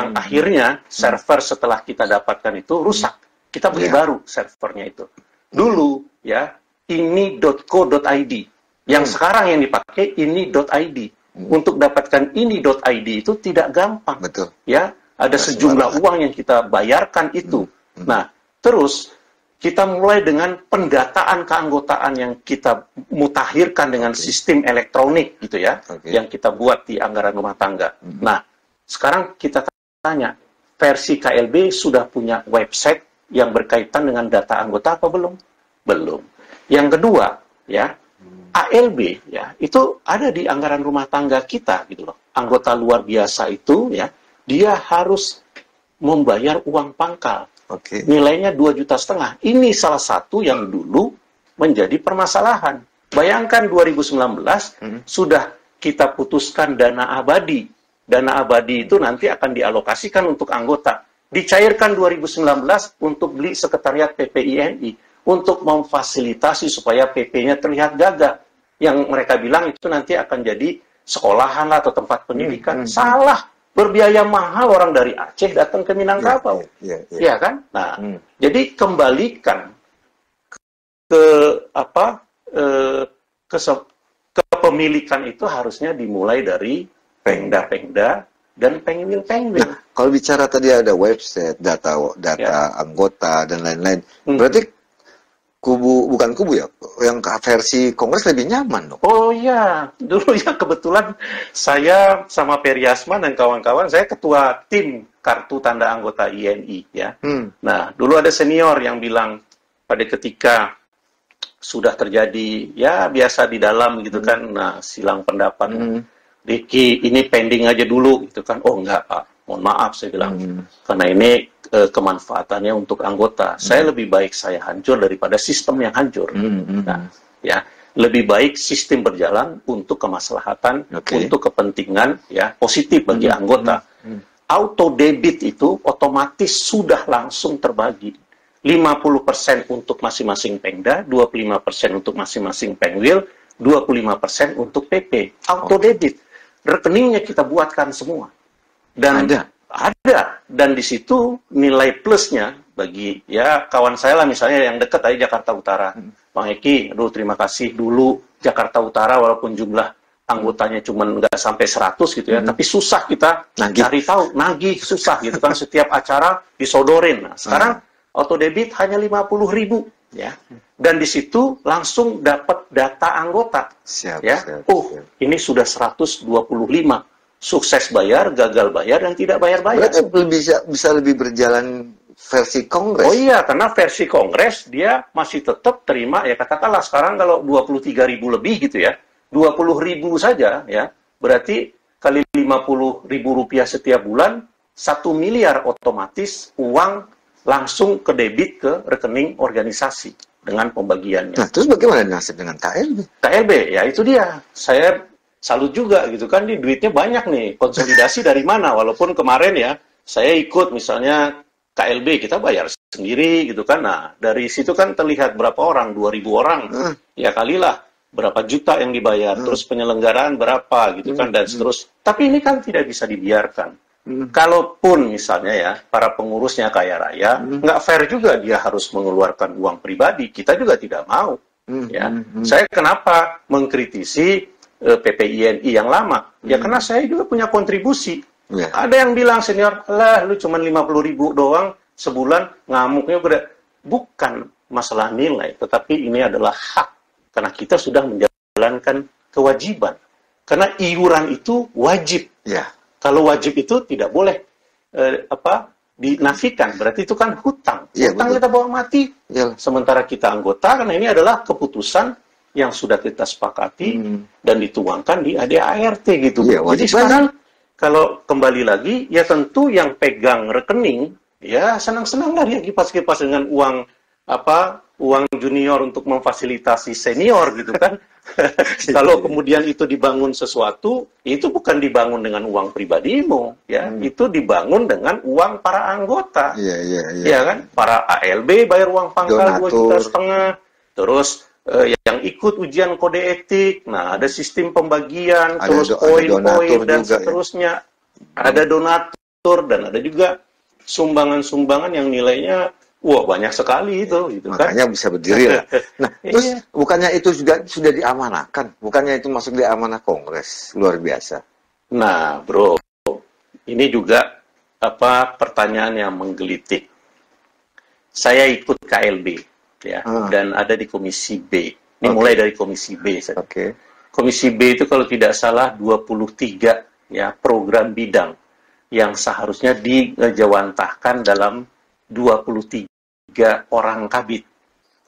yang akhirnya server setelah kita dapatkan itu rusak. Kita beli baru servernya itu. Dulu ya ini.co.id. Yang sekarang yang dipakai ini.id. Untuk dapatkan ini.id itu tidak gampang. Betul. Ya, ada sejumlah uang yang kita bayarkan itu. Nah, terus kita mulai dengan pendataan keanggotaan yang kita mutakhirkan dengan sistem elektronik gitu ya, yang kita buat di anggaran rumah tangga. Nah, sekarang kita tanya, versi KLB sudah punya website yang berkaitan dengan data anggota apa belum? Belum. Yang kedua, ya, ALB ya, itu ada di anggaran rumah tangga kita gitu loh. Anggota luar biasa itu ya, dia harus membayar uang pangkal. Nilainya 2,5 juta. Ini salah satu yang dulu menjadi permasalahan. Bayangkan 2019 sudah kita putuskan dana abadi. Dana abadi itu nanti akan dialokasikan untuk anggota. Dicairkan 2019 untuk beli sekretariat PPINI. Untuk memfasilitasi supaya PP-nya terlihat gagah. Yang mereka bilang itu nanti akan jadi sekolahan lah atau tempat pendidikan. Salah. Berbiaya mahal orang dari Aceh datang ke Minangkabau. Iya kan? Nah, jadi kembalikan ke kepemilikan itu harusnya dimulai dari pengda-pengda dan pengwil-pengwil. Nah, kalau bicara tadi ada website, data anggota dan lain-lain, berarti bukan kubu ya, yang versi Kongres lebih nyaman dong. Oh iya, dulu ya kebetulan saya sama Peri Asman dan kawan-kawan, saya ketua tim kartu tanda anggota INI ya. Nah, dulu ada senior yang bilang pada ketika sudah terjadi ya biasa di dalam gitu kan, nah silang pendapat, Riki ini pending aja dulu gitu kan. Oh enggak Pak, mohon maaf saya bilang, karena ini kemanfaatannya untuk anggota. Saya lebih baik saya hancur daripada sistem yang hancur. Nah, ya, lebih baik sistem berjalan untuk kemaslahatan, untuk kepentingan ya positif bagi anggota. Auto debit itu otomatis sudah langsung terbagi. 50% untuk masing-masing Pengda, 25% untuk masing-masing Pengwil, 25% untuk PP. Auto debit. Rekeningnya kita buatkan semua. Dan ada, dan di situ nilai plusnya bagi ya kawan saya lah misalnya yang dekat aja Jakarta Utara, Bang Eki, aduh terima kasih dulu Jakarta Utara walaupun jumlah anggotanya cuma nggak sampai 100 gitu ya, tapi susah kita cari tahu, nagih susah gitu kan, setiap acara disodorin. Nah, sekarang auto debit hanya 50.000 ya, dan di situ langsung dapat data anggota. Ini sudah 125. Sukses bayar, gagal bayar, dan tidak bayar-bayar. Berarti bisa lebih berjalan versi Kongres. Oh iya, karena versi Kongres dia masih tetap terima, ya katakanlah sekarang kalau 23.000 lebih gitu ya, 20.000 saja ya, berarti kali 50.000 rupiah setiap bulan, 1 miliar otomatis uang langsung ke debit ke rekening organisasi dengan pembagiannya. Nah, terus bagaimana nasib dengan KLB? KLB, ya itu dia. Saya salut juga gitu kan, di duitnya banyak nih, konsolidasi dari mana, walaupun kemarin ya saya ikut misalnya KLB kita bayar sendiri gitu kan, nah dari situ kan terlihat berapa orang, 2.000 orang, ya kalilah berapa juta yang dibayar, terus penyelenggaraan berapa gitu kan, dan seterusnya. Tapi ini kan tidak bisa dibiarkan. Kalaupun misalnya ya para pengurusnya kaya raya, nggak fair juga dia harus mengeluarkan uang pribadi, kita juga tidak mau. Ya, saya kenapa mengkritisi PPINI yang lama? Ya karena saya juga punya kontribusi. Ada yang bilang senior, lah lu cuma 50.000 doang sebulan, ngamuknya udah. Bukan masalah nilai, tetapi ini adalah hak. Karena kita sudah menjalankan kewajiban. Karena iuran itu wajib. Kalau wajib itu tidak boleh dinafikan. Berarti itu kan hutang. Hutang kita bawa mati. Sementara kita anggota, karena ini adalah keputusan yang sudah kita sepakati dan dituangkan di ADART gitu. Jadi sekarang kalau kembali lagi, ya tentu yang pegang rekening, ya senang-senang lah dia kipas-kipas dengan uang junior untuk memfasilitasi senior gitu kan. Kalau kemudian itu dibangun sesuatu, itu bukan dibangun dengan uang pribadimu, ya, itu dibangun dengan uang para anggota. Ya kan, para ALB bayar uang pangkal 2,5 juta, terus yang ikut ujian kode etik, nah ada sistem pembagian, terus poin-poin dan seterusnya, ada donatur. dan ada juga sumbangan-sumbangan yang nilainya wah banyak sekali itu, gitu makanya kan? bisa berdiri lah. Nah, terus bukannya itu juga sudah diamanahkan? Bukannya itu masuk di amanah Kongres? Luar biasa. Nah, bro, ini juga pertanyaan yang menggelitik. Saya ikut KLB, ya, dan ada di Komisi B. Ini mulai dari Komisi B saja. Komisi B itu kalau tidak salah 23 ya program bidang yang seharusnya dijawantahkan dalam 23 orang kabit.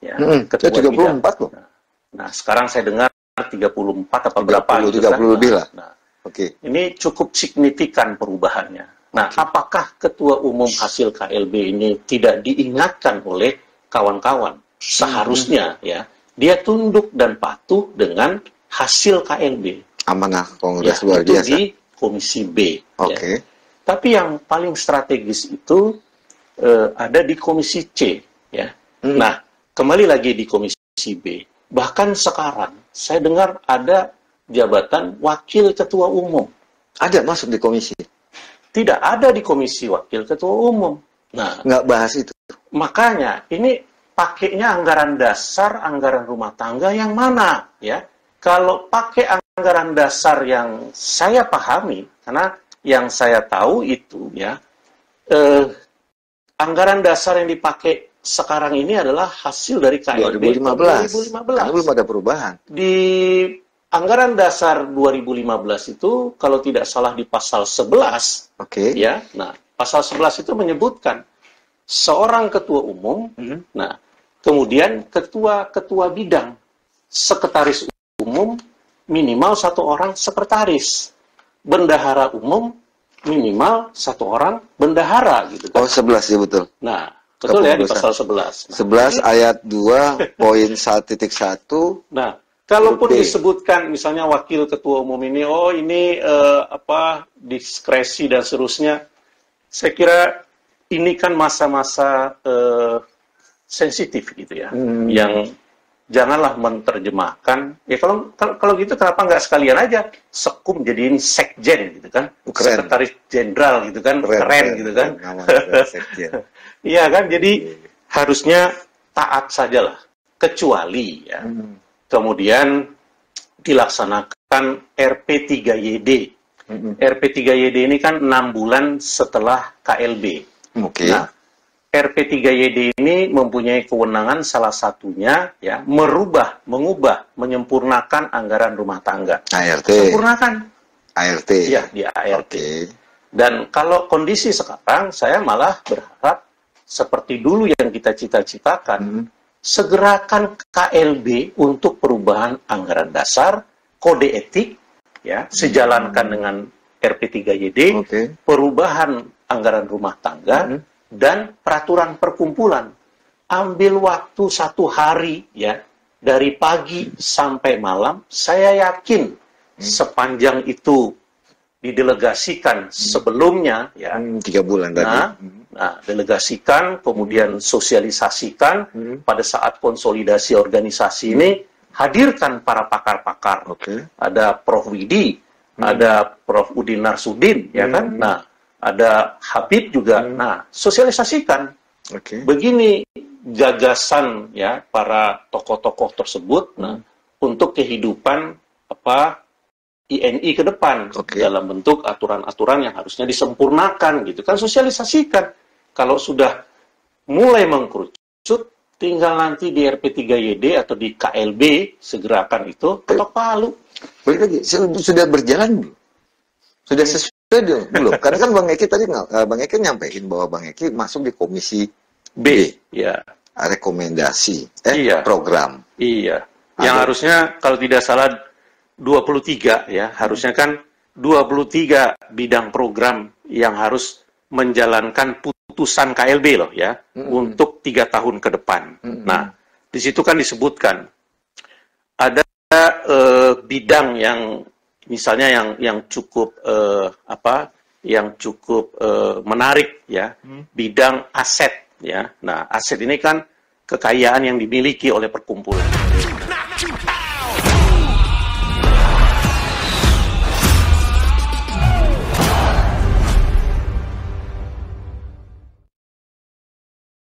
Ya, ketua 34 loh. Nah, sekarang saya dengar 34 atau berapa 30 lebih lah. Nah, ini cukup signifikan perubahannya. Nah, apakah ketua umum hasil KLB ini tidak diingatkan oleh kawan-kawan? Seharusnya ya, dia tunduk dan patuh dengan hasil KLB. Amanah Kongres ya, luar biasa. Di Komisi B. Ya. Tapi yang paling strategis itu ada di Komisi C. Ya. Nah, kembali lagi di Komisi B. Bahkan sekarang, saya dengar ada jabatan Wakil Ketua Umum. Ada masuk di komisi? Tidak ada di Komisi Wakil Ketua Umum. Nah, nggak bahas itu. Makanya, ini pakainya anggaran dasar, anggaran rumah tangga yang mana? Ya, kalau pakai anggaran dasar yang saya pahami, karena yang saya tahu itu ya, anggaran dasar yang dipakai sekarang ini adalah hasil dari KLB 2015. Karena belum ada perubahan. Di anggaran dasar 2015 itu, kalau tidak salah di pasal 11, ya, nah pasal 11 itu menyebutkan seorang ketua umum, nah kemudian ketua bidang, sekretaris umum minimal 1 orang sekretaris, bendahara umum minimal 1 orang bendahara, gitu kan? 11 ya betul. Nah, betul ya di pasal 11. Nah, 11 ayat 2 poin 1.1. Nah, kalaupun disebutkan misalnya wakil ketua umum ini, ini diskresi dan seterusnya, saya kira ini kan masa-masa sensitif gitu ya, yang janganlah menerjemahkan. Ya kalau gitu kenapa nggak sekalian aja Sekum jadiin sekjen gitu kan, sekretaris jenderal gitu kan, keren gitu kan. Iya kan, jadi harusnya taat sajalah, kecuali ya. Kemudian dilaksanakan RP3YD. RP3YD ini kan 6 bulan setelah KLB. Nah, RP3YD ini mempunyai kewenangan salah satunya ya mengubah, menyempurnakan anggaran rumah tangga. ART. Sempurnakan. ART. Ya, di ART. Dan kalau kondisi sekarang, saya malah berharap seperti dulu yang kita cita-citakan, segerakan KLB untuk perubahan anggaran dasar, kode etik, ya, sejalankan dengan RP3YD, perubahan anggaran rumah tangga, dan peraturan perkumpulan. Ambil waktu 1 hari, ya, dari pagi sampai malam, saya yakin sepanjang itu didelegasikan sebelumnya, ya, 3 bulan tadi. Nah, delegasikan, kemudian sosialisasikan, pada saat konsolidasi organisasi ini, hadirkan para pakar-pakar. Ada Prof. Widi, ada Prof. Udin Narsudin, ya kan? Nah, ada Habib juga. Nah, sosialisasikan. Begini gagasan ya para tokoh-tokoh tersebut, nah, untuk kehidupan INI ke depan dalam bentuk aturan-aturan yang harusnya disempurnakan gitu kan, sosialisasikan. Kalau sudah mulai mengkerucut, tinggal nanti di RP3YD atau di KLB segerakan itu ketok palu. Balik lagi, sudah berjalan belum? Sudah sesuai belum? Karena kan Bang Eki tadi, Bang Eki nyampein bahwa Bang Eki masuk di Komisi B. Ya. Rekomendasi, program. Iya. Yang harusnya kalau tidak salah 23 ya, harusnya kan 23 bidang program yang harus menjalankan putusan KLB loh ya, untuk 3 tahun ke depan. Nah, di situ kan disebutkan ada bidang yang misalnya yang cukup menarik ya, bidang aset ya. Nah, aset ini kan kekayaan yang dimiliki oleh perkumpulan.